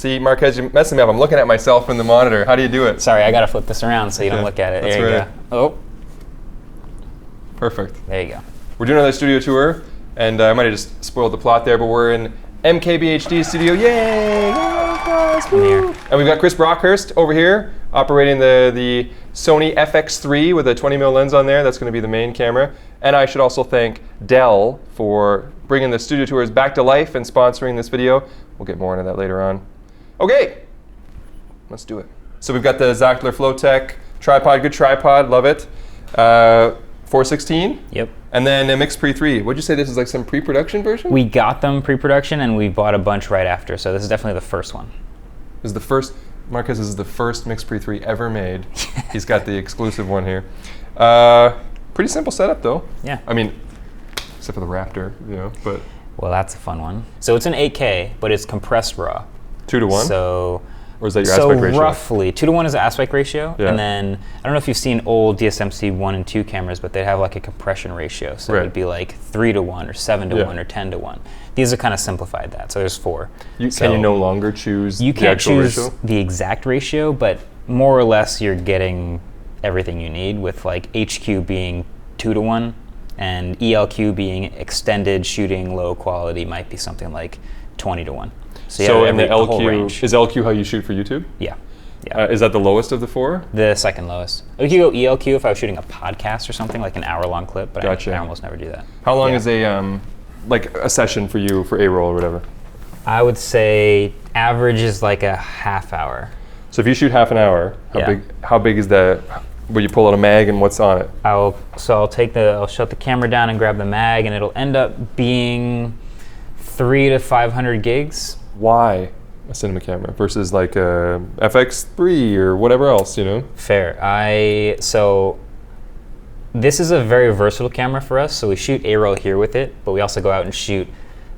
See, Marquez, you're messing me up. I'm looking at myself in the monitor. How do you do it? Sorry, I gotta flip this around so you don't look at it. That's there you right. go. Oh. Perfect. There you go. We're doing another studio tour, and I might have just spoiled the plot there, but we're in MKBHD studio. Yay! Here. And we've got Chris Brockhurst over here operating the Sony FX3 with a 20mm lens on there. That's going to be the main camera. And I should also thank Dell for bringing the studio tours back to life and sponsoring this video. We'll get more into that later on. Okay, let's do it. So we've got the Zachler Flowtech tripod, good tripod, love it. 416. Yep. And then a Mix Pre 3. Would you say this is like some pre-production version? We got them pre-production and we bought a bunch right after, so this is definitely the first one. This is the first, Marcus is the first Mix Pre 3 ever made. He's got the exclusive one here. Pretty simple setup though. Yeah. I mean, except for the Raptor, you know, but. Well, that's a fun one. So it's an 8K, but it's compressed RAW. 2:1? So. Or is that your aspect ratio? So roughly, 2:1 is the aspect ratio, Yeah. and then I don't know if you've seen old DSMC 1 and 2 cameras, but they have like a compression ratio, so Right. it would be like 3:1 or 7:1 Yeah. or 10:1. These are kind of simplified that, so there's 4. Can you no longer choose You the can't actual choose ratio? the exact ratio, but more or less you're getting everything you need, with like HQ being 2:1 and ELQ being extended shooting low quality might be something like 20:1. So in the whole LQ, range. is LQ how you shoot for YouTube? Yeah. Yeah. Is that the lowest of the 4? The second lowest. You could go ELQ if I was shooting a podcast or something, like an hour-long clip, but Gotcha. I almost never do that. How long Yeah. is a like a session for you for A-roll or whatever? I would say average is like a half hour. So if you shoot half an hour, how big is that? Where you pull out a mag and what's on it? I'll shut the camera down and grab the mag, and it'll end up being 300 to 500 gigs. Why a cinema camera versus like a FX3 or whatever else, you know? Fair. So this is a very versatile camera for us. So we shoot A-roll here with it, but we also go out and shoot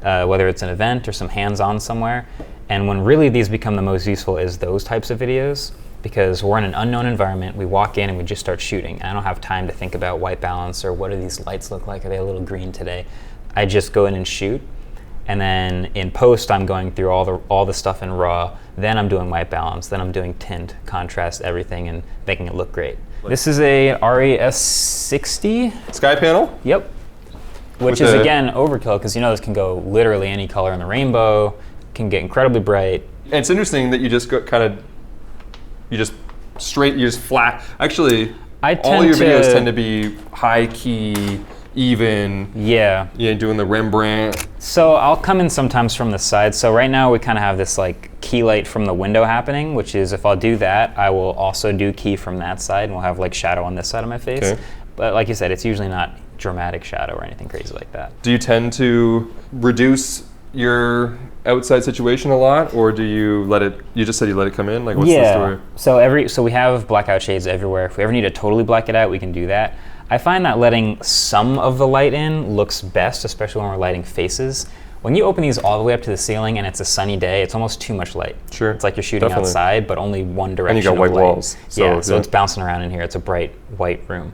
whether it's an event or some hands-on somewhere. And when really these become the most useful is those types of videos, because we're in an unknown environment. We walk in and we just start shooting. I don't have time to think about white balance or what do these lights look like? Are they a little green today? I just go in and shoot. And then in post, I'm going through all the stuff in RAW. Then I'm doing white balance. Then I'm doing tint, contrast, everything, and making it look great. This is a RES60. Sky panel? Yep. Which is again overkill, because you know this can go literally any color in the rainbow. Can get incredibly bright. And it's interesting that you just got you just flat. Actually, all your videos tend to be high key, even. Yeah. Yeah, doing the Rembrandt. So I'll come in sometimes from the side. So right now we kind of have this like key light from the window happening, which is if I'll do that, I will also do key from that side, and we'll have like shadow on this side of my face. Okay. But like you said, it's usually not dramatic shadow or anything crazy like that. Do you tend to reduce your outside situation a lot, or do you let it? You just said you let it come in. Like, what's the story? So we have blackout shades everywhere. If we ever need to totally black it out, we can do that. I find that letting some of the light in looks best, especially when we're lighting faces. When you open these all the way up to the ceiling and it's a sunny day, it's almost too much light. Sure. It's like you're shooting outside, but only one direction. And you got white of light. walls. So it's bouncing around in here. It's a bright white room.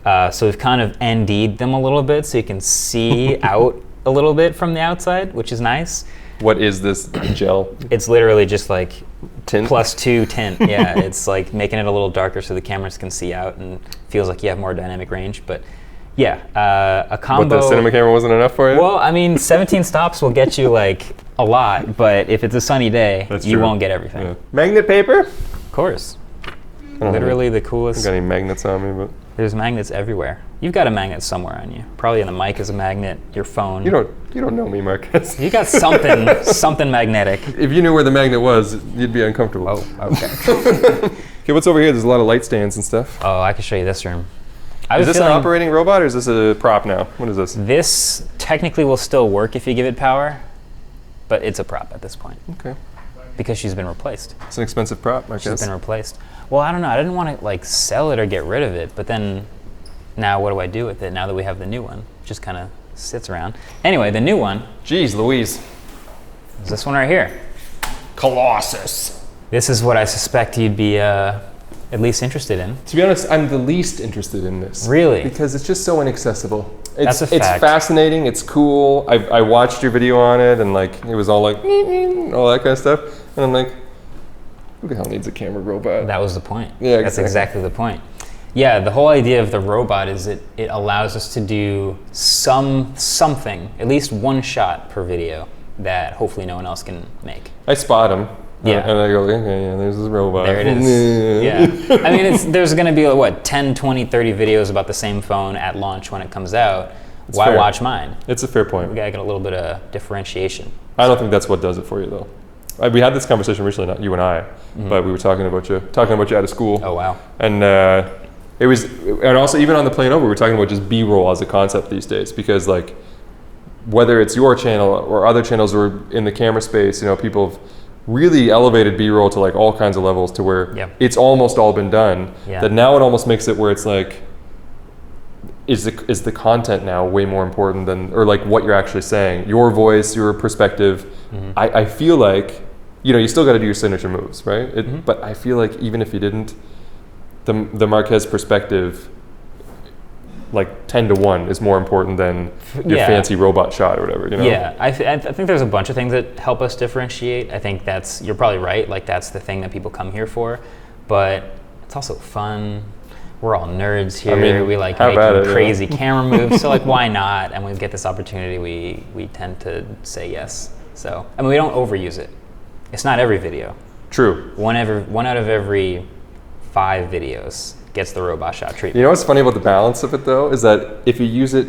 So we've kind of ND'd them a little bit so you can see out a little bit from the outside, which is nice. What is this gel? It's literally just like tint? +2 tint. Yeah, it's like making it a little darker so the cameras can see out and feels like you have more dynamic range. But yeah, a combo. But the cinema camera wasn't enough for you? Well, I mean, 17 stops will get you like a lot, but if it's a sunny day, you won't get everything. Yeah. Magnet paper? Of course. Literally the coolest. I don't got any magnets on me, but there's magnets everywhere. You've got a magnet somewhere on you. Probably in the mic is a magnet, your phone. You don't know me, Marcus. You got something magnetic. If you knew where the magnet was, you'd be uncomfortable. Oh, okay. Okay, what's over here? There's a lot of light stands and stuff. Oh, I can show you this room. Is this an operating robot or is this a prop now? What is this? This technically will still work if you give it power, but it's a prop at this point. Okay. Because she's been replaced. It's an expensive prop, I guess. She's been replaced. Well, I don't know. I didn't want to like sell it or get rid of it, but then now what do I do with it now that we have the new one? It just kind of sits around. Anyway, the new one. Jeez Louise. Is this one right here. Colossus. This is what I suspect you'd be at least interested in. To be honest, I'm the least interested in this. Really? Because it's just so inaccessible. That's a fact. It's fascinating. It's cool. I watched your video on it, and like it was all like all that kind of stuff. And I'm like, who the hell needs a camera robot? That was the point. Yeah, That's exactly the point. Yeah, the whole idea of the robot is it allows us to do something, at least one shot per video that hopefully no one else can make. I spot him. Yeah. And I go, okay, yeah, there's this robot. There it is. Yeah. I mean, there's going to be, what, 10, 20, 30 videos about the same phone at launch when it comes out. Why fair. watch mine? It's a fair point. We got to get a little bit of differentiation. I don't think that's what does it for you, though. We had this conversation recently, not you and I, but we were talking about you out of school. Oh, wow. And it was, and also even on the plane over, we were talking about just B-roll as a concept these days, because like, whether it's your channel or other channels or in the camera space, you know, people have really elevated B-roll to like all kinds of levels to where it's almost all been done. Yeah. That now it almost makes it where it's like, is the content now way more important than, or like what you're actually saying, your voice, your perspective. I feel like, you know, you still got to do your signature moves, right? But I feel like even if you didn't, the Marquez perspective, like 10 to 1 is more important than your fancy robot shot or whatever, you know? Yeah, I think there's a bunch of things that help us differentiate. I think you're probably right, like that's the thing that people come here for, but it's also fun. We're all nerds here. I mean, we like making crazy camera moves, so like why not? And when we get this opportunity, we tend to say yes. So, I mean, we don't overuse it. It's not every video. True. One out of every 5 videos gets the robot shot treatment. You know what's funny about the balance of it though, is that if you use it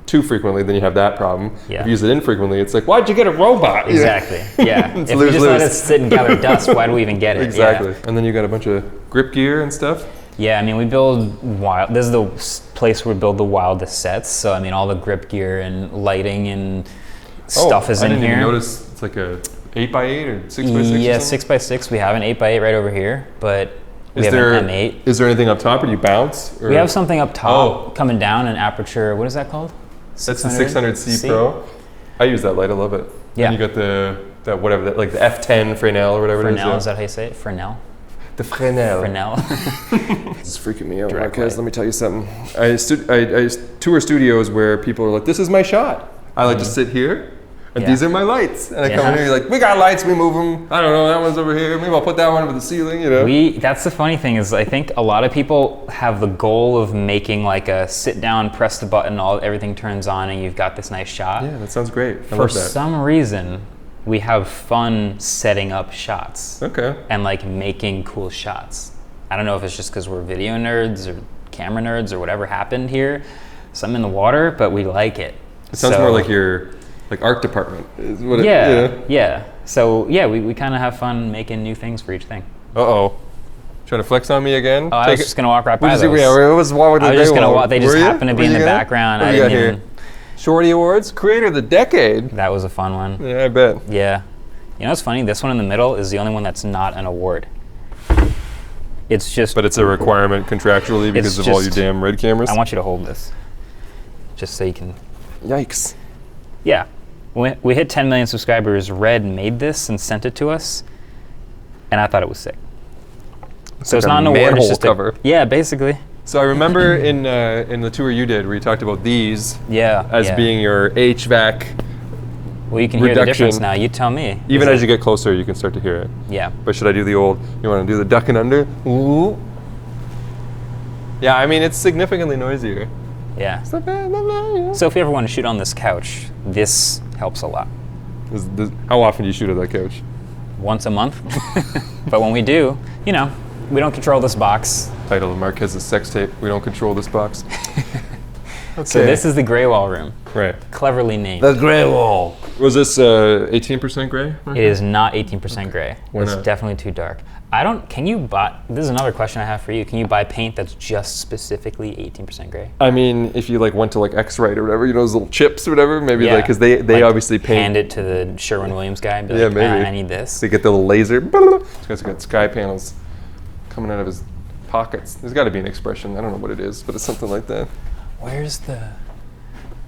too frequently, then you have that problem. Yeah. If you use it infrequently, it's like, why'd you get a robot? Exactly. Yeah. If we just let it sit and gather dust, why do we even get it? Exactly. Yeah. And then you got a bunch of grip gear and stuff. Yeah, I mean, we build this is the place where we build the wildest sets. So I mean, all the grip gear and lighting and stuff is in here. I didn't even notice it's like a 8x8 or 6x6. Yeah, 6x6. We have an 8x8 right over here, but we have an M8. Is there anything up top, or do you bounce? Or? We have something up top coming down, an aperture. What is that called? That's the 600C Pro. I use that light. I love it. Yeah. And you got like the F10 Fresnel or whatever it is. Fresnel, is that how you say it? Fresnel? The Fresnel. Fresnel. This is freaking me out, Marquez. Let me tell you something. I tour studios where people are like, this is my shot. I like to sit here, and these are my lights. And I come in here, you're like, we got lights, we move them. I don't know, that one's over here. Maybe I'll put that one over the ceiling, you know? That's the funny thing is I think a lot of people have the goal of making like a sit down, press the button, everything turns on, and you've got this nice shot. Yeah, that sounds great. For some reason, we have fun setting up shots. Okay. And like making cool shots. I don't know if it's just because we're video nerds or camera nerds or whatever happened here. Something in the water, but we like it. It sounds more like your art department. Is what yeah. So yeah, we kind of have fun making new things for each thing. Trying to flex on me again? Oh, I was just gonna walk right by those. I was just gonna walk. They just happened to be in the background. What do you got here? Shorty Awards, Creator of the Decade. That was a fun one. Yeah, I bet. Yeah. You know what's funny? This one in the middle is the only one that's not an award. It's just. But it's a requirement contractually because of all your damn Red cameras. I want you to hold this, just so you can. Yikes. Yeah. When we hit 10 million subscribers, Red made this and sent it to us, and I thought it was sick. So it's not an award, it's just cover. Yeah, basically. So I remember in the tour you did where you talked about these as being your HVAC Well, you can hear the difference now. You tell me. Even as you get closer, you can start to hear it. Yeah. But should I do the old, you want to do the duck and under? Ooh. Yeah, I mean, it's significantly noisier. Yeah. So if you ever want to shoot on this couch, this helps a lot. How often do you shoot at that couch? Once a month. But when we do, you know, we don't control this box. Title of Marquez's sex tape, We Don't Control This Box. Okay. So this is the gray wall room. Right. Cleverly named. The gray wall. Was this 18% gray? It is not 18% gray. Why it's not? definitely too dark. Can you buy, this is another question I have for you. Can you buy paint that's just specifically 18% gray? I mean, if you went to X-Rite or whatever, those little chips or whatever, maybe because they obviously paint. Hand it to the Sherwin-Williams guy and be maybe. I need this. They get the little laser. This guy's got sky panels coming out of his pockets. There's got to be an expression. I don't know what it is, but it's something like that. Where's the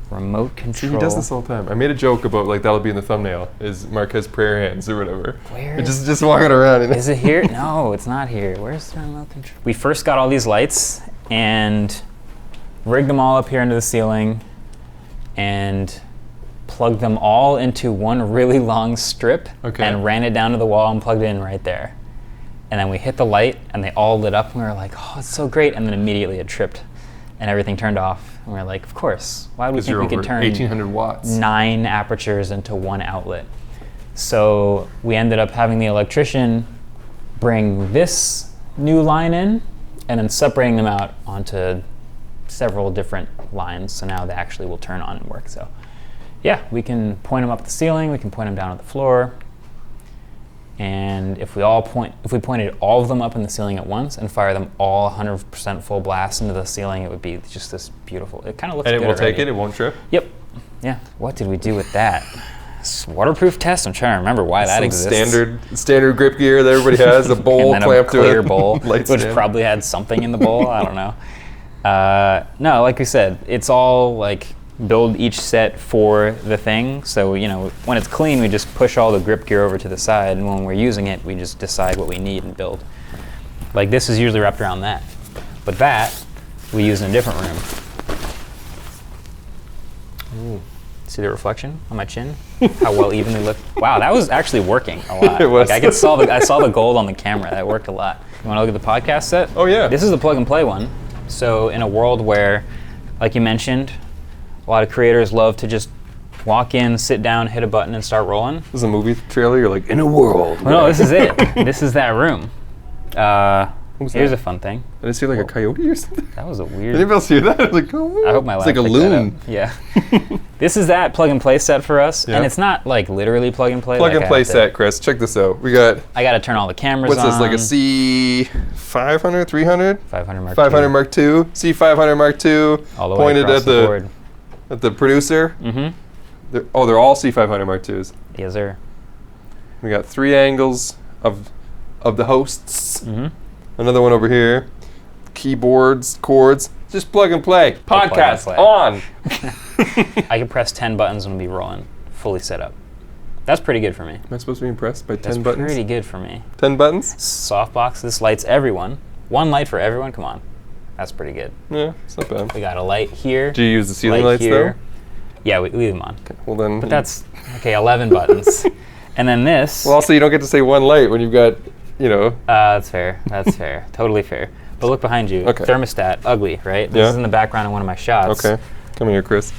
remote control? See, he does this all the time. I made a joke about that'll be in the thumbnail, is Marquez prayer hands or whatever. Where? Just walking around. Is it here? No, it's not here. Where's the remote control? We first got all these lights and rigged them all up here into the ceiling and plugged them all into one really long strip Okay. and ran it down to the wall and plugged it in right there. And then we hit the light and they all lit up and we were like, oh, it's so great. And then immediately it tripped and everything turned off. And we were like, of course, why would we think we could turn 1800 watts. 9 apertures into one outlet? So we ended up having the electrician bring this new line in and then separating them out onto several different lines. So now they actually will turn on and work. So yeah, we can point them up the ceiling, we can point them down at the floor. And if we pointed all of them up in the ceiling at once and fire them all 100% full blast into the ceiling, it would be just this beautiful. It kind of looks good. And it will already. take it. It won't trip. Yep. Yeah. What did we do with that? Waterproof test. I'm trying to remember why that exists. Standard grip gear that everybody has. A bowl and then clamped a clear to it. bowl, Light which stand. probably had something in the bowl. I don't know. No, like we said, it's all like build each set for the thing. So, you know, when it's clean, we just push all the grip gear over to the side, and when we're using it, we just decide what we need and build. Like this is usually wrapped around that, but that we use in a different room. Ooh. See the reflection on my chin? How well evenly looked. Wow, that was actually working a lot. It was. Like I saw the gold on the camera. That worked a lot. You want to look at the podcast set? Oh yeah. This is the plug and play one. So in a world where, like you mentioned, a lot of creators love to just walk in, sit down, hit a button, and start rolling. This is a movie trailer. You're like, in a world. Well, no, this is it. This is that room. was Here's that? a fun thing. Did I see like a coyote or something? That was a Did weird. anybody else hear that? I was like, oh, I hope my it's lab like a picked that loon. up. Yeah. This is that plug and play set for us, Yeah. and it's not like literally plug and play. Plug like and play I have to- set, Chris. Check this out. We got, I got to turn all the cameras what's on. this, like a C500, 300? 500 Mark 500 II. Mark II, C500 Mark II, All the way pointed across at the the board. at the producer. Mm-hmm. They're all C500 Mark IIs. Yes, sir. We got 3 angles of the hosts. Mm-hmm. Another one over here. Keyboards, chords. Just plug and play. plug and Podcast play. on. I can press 10 buttons and be rolling, fully set up. That's pretty good for me. Am I supposed to be impressed by 10 That's buttons? pretty good for me. 10 buttons? Softbox, this lights everyone. One light for everyone, come on. That's pretty good. Yeah, it's not bad. We got a light here. Do you use the ceiling light lights here. though? Yeah, we leave them on. Okay, well then. But that's, okay, 11 buttons. And then this. Well, also you don't get to say one light when you've got, you know. That's fair. That's fair. Totally fair. But look behind you. Okay. Thermostat, ugly, right? This Yeah. is in the background of one of my shots. Okay, come here, Chris.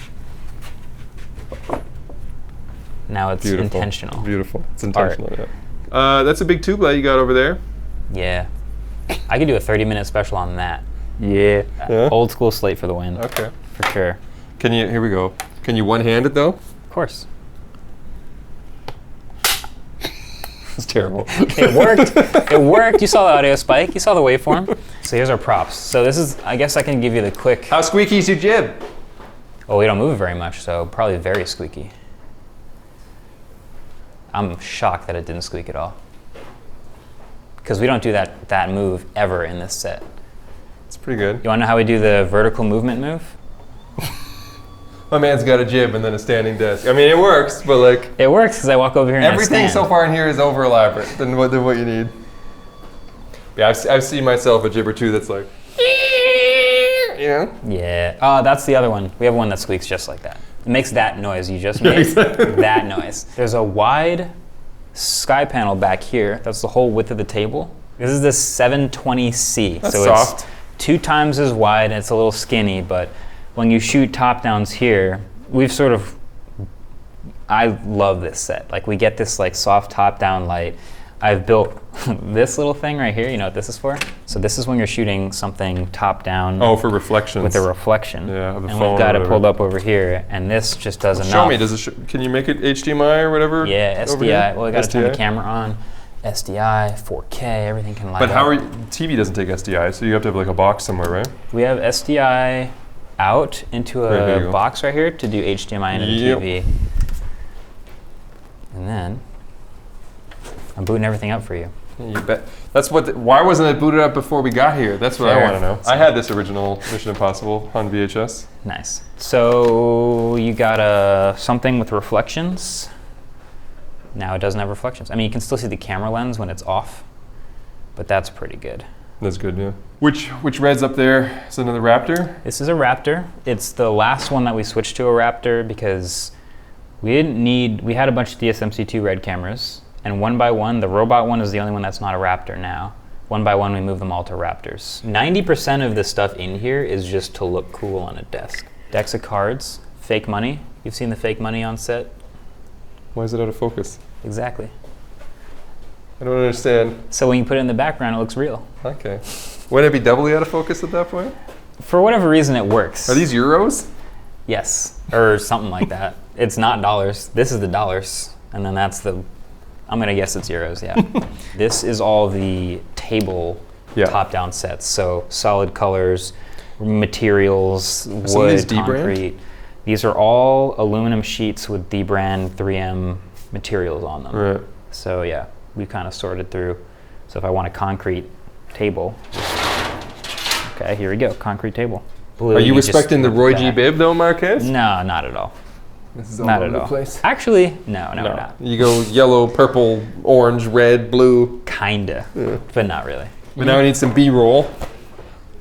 Now it's Beautiful. intentional. Beautiful. It's intentional. Yeah. That's a big tube light you got over there. Yeah. I could do a 30-minute special on that. Yeah. Yeah? Old school slate for the win. Okay. For sure. Can you? Here we go. Can you one-hand it though? Of course. It's terrible. It worked. It worked. You saw the audio spike. You saw the waveform. So here's our props. So this is, I guess I can give you the quick. How squeaky is your jib? Oh, we don't move very much, so probably very squeaky. I'm shocked that it didn't squeak at all. Because we don't do that move ever in this set. It's pretty good. You want to know how we do the vertical movement move? My man's got a jib and then a standing desk. I mean, it works, but like It works because I walk over here and I everything stand. so far in here is over elaborate than what you need. Yeah, I've seen myself a jib or two that's like, you know? Yeah. Oh, that's the other one. We have one that squeaks just like that. It makes that noise you just made. That noise. There's a wide sky panel back here. That's the whole width of the table. This is the 720C. That's so soft. It's 2 times as wide and it's a little skinny, but when you shoot top downs here, I love this set. Like we get this like soft top down light. I've built this little thing right here. You know what this is for? So this is when you're shooting something top down. Oh, for reflections. With a reflection. Yeah, of the and phone we've got or it whatever. pulled up over here, and this just does enough. Show me. Can you make it HDMI or whatever? Yeah, over here? SDI. Well, I got to turn the SDI? camera on. SDI, 4K, everything can light But up. how are TV doesn't take SDI, so you have to have like a box somewhere, right? We have SDI out into Right, there you a go. box right here to do HDMI into Yep. the TV. And then I'm booting everything up for you. You bet. That's what. Why wasn't it booted up before we got here? That's what I Fair. want to know. I had this original Mission Impossible on VHS. Nice. So you got something with reflections. Now it doesn't have reflections. I mean, you can still see the camera lens when it's off, but that's pretty good. That's good, yeah. Which red's up there? Is another Raptor? This is a Raptor. It's the last one that we switched to a Raptor because We didn't need, we had a bunch of DSMC2 red cameras, and one by one, the robot one is the only one that's not a Raptor now. One by one, we moved them all to Raptors. 90% of the stuff in here is just to look cool on a desk. Decks of cards, fake money. You've seen the fake money on set? Why is it out of focus? Exactly. I don't understand. So when you put it in the background, it looks real. Okay. Wouldn't it be doubly out of focus at that point? For whatever reason, it works. Are these euros? Yes, or something like that. It's not dollars. This is the dollars, and then that's the, I'm gonna guess it's euros, yeah. This is all the table top-down sets. So solid colors, materials, wood, concrete. These are all aluminum sheets with D-brand 3M materials on them. Right. So yeah, we kind of sorted through. So if I want a concrete table, okay, here we go, concrete table. Blue, are you respecting the Roy G. Biv though, Marquez? No, not at all. This is all not over at the all. place. Actually, no, we're not. You go yellow, purple, orange, red, blue. Kinda, but not really. But now I need some B-roll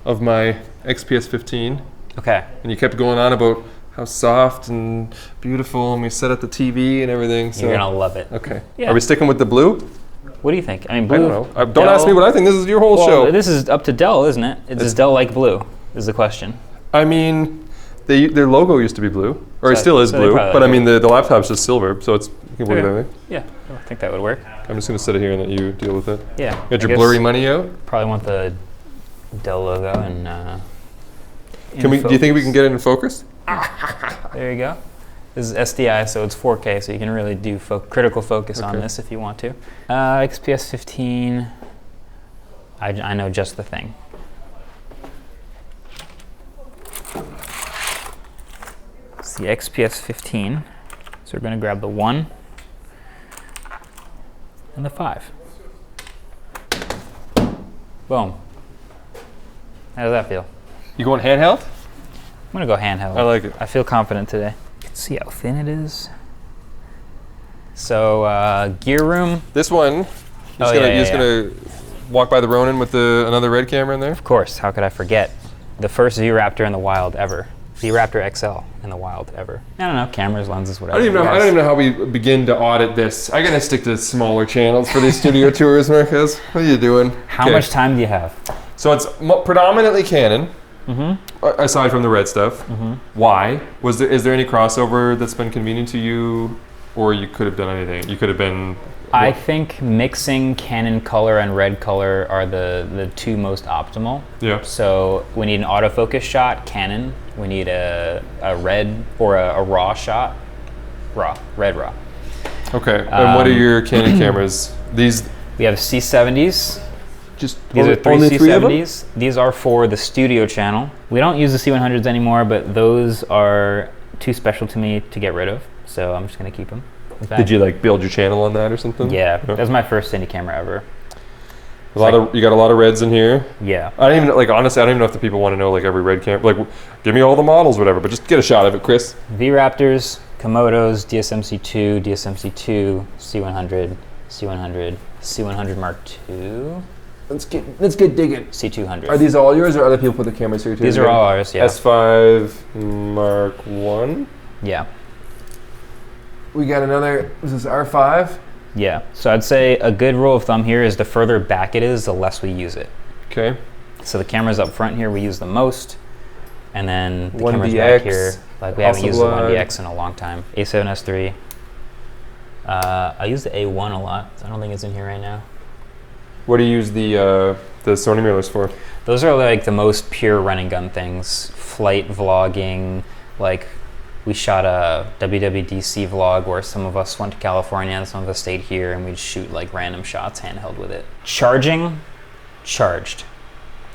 of my XPS 15. Okay. And you kept going on about how soft and beautiful, and we set up the TV and everything. So. You're gonna love it. Okay. Yeah. Are we sticking with the blue? What do you think? I mean, blue. I don't know. Don't ask me what I think. This is your whole show. This is up to Dell, isn't it? Does Dell like blue? Is the question. I mean, their logo used to be blue, or it still is blue. But I mean, the laptop's just silver, so it's you can work it that way. Yeah, I think that would work. I'm just gonna set it here and let you deal with it. Yeah. Got your blurry money out. Probably want the Dell logo and. Do you think we can get it in focus? There you go. This is SDI, so it's 4K, so you can really do critical focus on this if you want to. XPS 15. I know just the thing. It's the XPS 15. So we're going to grab the 1 and the 5. Boom. How does that feel? You going handheld? I'm going to go handheld. I like it. I feel confident today. Let's see how thin it is. So gear room. This one, you're just gonna walk by the Ronin with another red camera in there? Of course, how could I forget? The first V-Raptor in the wild ever. V-Raptor XL in the wild ever. I don't know, cameras, lenses, whatever. I don't even know how we begin to audit this. I gotta stick to smaller channels for these studio tours, Marquez. What are you doing? How much time do you have? So it's predominantly Canon. Aside from the red stuff. Why? Is there any crossover that's been convenient to you, or you could have done anything? You could have been. I think mixing Canon color and red color are the two most optimal. Yeah. So we need an autofocus shot, Canon. We need a red or a raw shot, red raw. Okay. And what are your Canon cameras? These. We have C70s. These are three C70s. These are for the studio channel. We don't use the C100s anymore, but those are too special to me to get rid of. So I'm just gonna keep them. Did you like build your channel on that or something? Yeah, that was my first cine camera ever. You got a lot of reds in here. Yeah. I don't even honestly, I don't even know if the people want to know like every red camera. Like, give me all the models, whatever. But just get a shot of it, Chris. V-Raptors, Komodos, DSMC2, DSMC2, C100, C100, C100 Mark II. Let's get digging. C200. Are these all yours, or other people put the cameras here too? These are all ours, yeah. S5 Mark I. Yeah. We got another. This is R5. Yeah. So I'd say a good rule of thumb here is the further back it is, the less we use it. Okay. So the cameras up front here we use the most, and then the 1DX, cameras back here, like we haven't used the Hasselblad. 1DX in a long time. A7S3. I use the A1 a lot. So I don't think it's in here right now. What do you use the Sony mirrorless for? Those are like the most pure run and gun things. Flight vlogging, like we shot a WWDC vlog where some of us went to California and some of us stayed here and we'd shoot like random shots handheld with it. Charging, charged.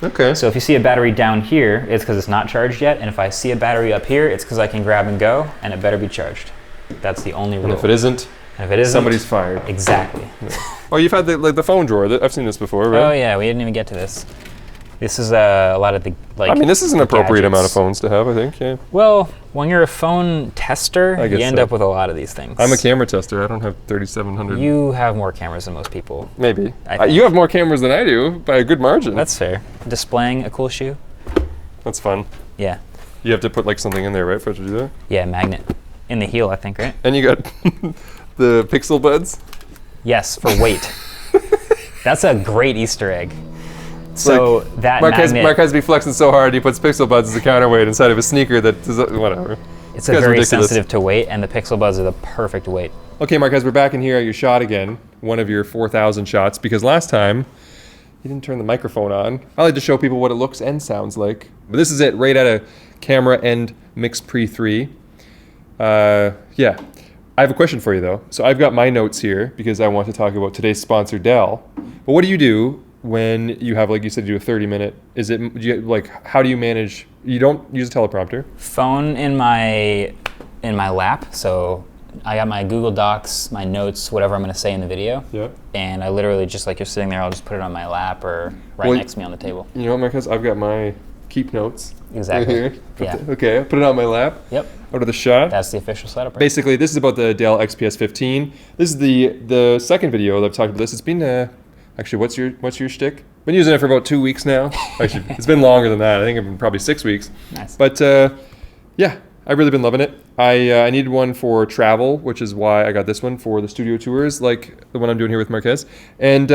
Okay. So if you see a battery down here, it's because it's not charged yet, and if I see a battery up here, it's because I can grab and go, and it better be charged. That's the only rule. And if it isn't, somebody's fired. Exactly. Yeah. Oh, you've had the phone drawer. I've seen this before, right? Oh yeah, we didn't even get to this. This is a lot of the like. I mean, this is an appropriate gadgets. amount of phones to have, I think. Yeah. Well, when you're a phone tester, you end up with a lot of these things. I'm a camera tester. I don't have 3,700. You have more cameras than most people. Maybe. You have more cameras than I do by a good margin. That's fair. Displaying a cool shoe. That's fun. Yeah. You have to put like something in there, right, for it to do that? Yeah, magnet. in the heel, I think, right? And you got the pixel buds. Yes, for weight. That's a great Easter egg. So like that Marquez be flexing so hard he puts pixel buds as a counterweight inside of a sneaker that does whatever. It's a very sensitive to weight, and the pixel buds are the perfect weight. Okay, Marquez, we're back in here at your shot again, one of your 4,000 shots, because last time you didn't turn the microphone on. I like to show people what it looks and sounds like. But this is it, right out of camera and Mix Pre 3. Yeah. I have a question for you though. So I've got my notes here because I want to talk about today's sponsor, Dell. But what do you do when you have, like you said, you do a 30-minute? Is it, how do you manage? You don't use a teleprompter? Phone in my lap. So I got my Google Docs, my notes, whatever I'm going to say in the video. Yeah. And I literally, just like you're sitting there, I'll just put it on my lap or next to me on the table. You know what, Marcus? I've got my keep notes. Exactly. Right here. Yeah. Okay, I put it on my lap. Yep. Out of the shot. That's the official setup. Right? Basically, this is about the Dell XPS 15. This is the second video that I've talked about this. It's been actually, what's your shtick? Been using it for about 2 weeks now. Actually, it's been longer than that. I think it's been probably 6 weeks. Nice. But yeah, I've really been loving it. I needed one for travel, which is why I got this one for the studio tours, like the one I'm doing here with Marquez. And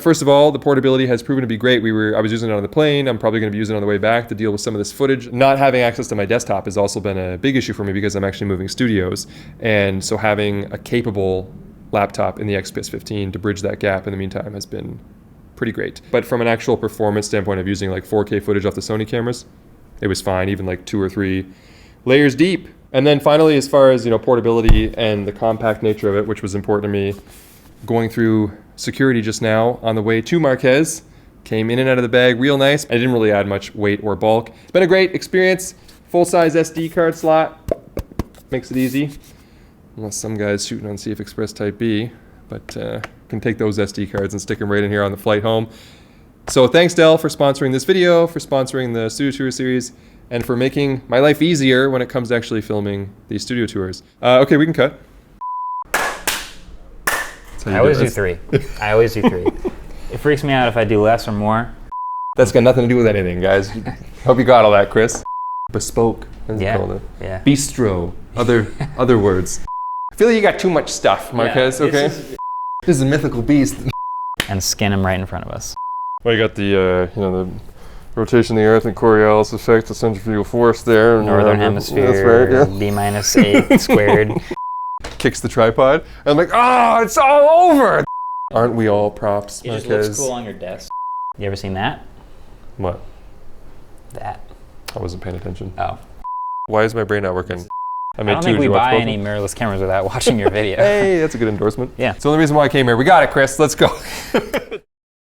first of all, the portability has proven to be great. I was using it on the plane. I'm probably going to be using it on the way back to deal with some of this footage. Not having access to my desktop has also been a big issue for me because I'm actually moving studios. And so having a capable laptop in the XPS 15 to bridge that gap in the meantime has been pretty great. But from an actual performance standpoint of using like 4K footage off the Sony cameras, it was fine, even like 2 or 3 layers deep. And then finally, as far as portability and the compact nature of it, which was important to me, going through security just now on the way to Marquez, came in and out of the bag real nice. I didn't really add much weight or bulk. It's been a great experience. Full-size SD card slot makes it easy, unless some guy's shooting on CF Express Type B, but can take those SD cards and stick them right in here on the flight home. So thanks, Dell, for sponsoring this video, for sponsoring the Studio Tour series, and for making my life easier when it comes to actually filming these studio tours. Okay, we can cut. I always do 3. I always do 3. It freaks me out if I do less or more. That's got nothing to do with anything, guys. Hope you got all that, Chris. Bespoke, as you call it. Yeah. Bistro, other words. I feel like you got too much stuff, Marquez, okay? This is a mythical beast. And skin them right in front of us. Well, you got the, the rotation of the Earth and Coriolis effect, the centrifugal force there. Northern hemisphere, that's right, yeah. B-8 squared. Kicks the tripod. And I'm like, oh, it's all over! Aren't we all props, It Marquez? just looks cool on your desk. You ever seen that? What? That. I wasn't paying attention. Oh. Why is my brain not working? I don't think we buy any mirrorless cameras without watching your video. Hey, that's a good endorsement. Yeah. It's the only reason why I came here. We got it, Chris. Let's go.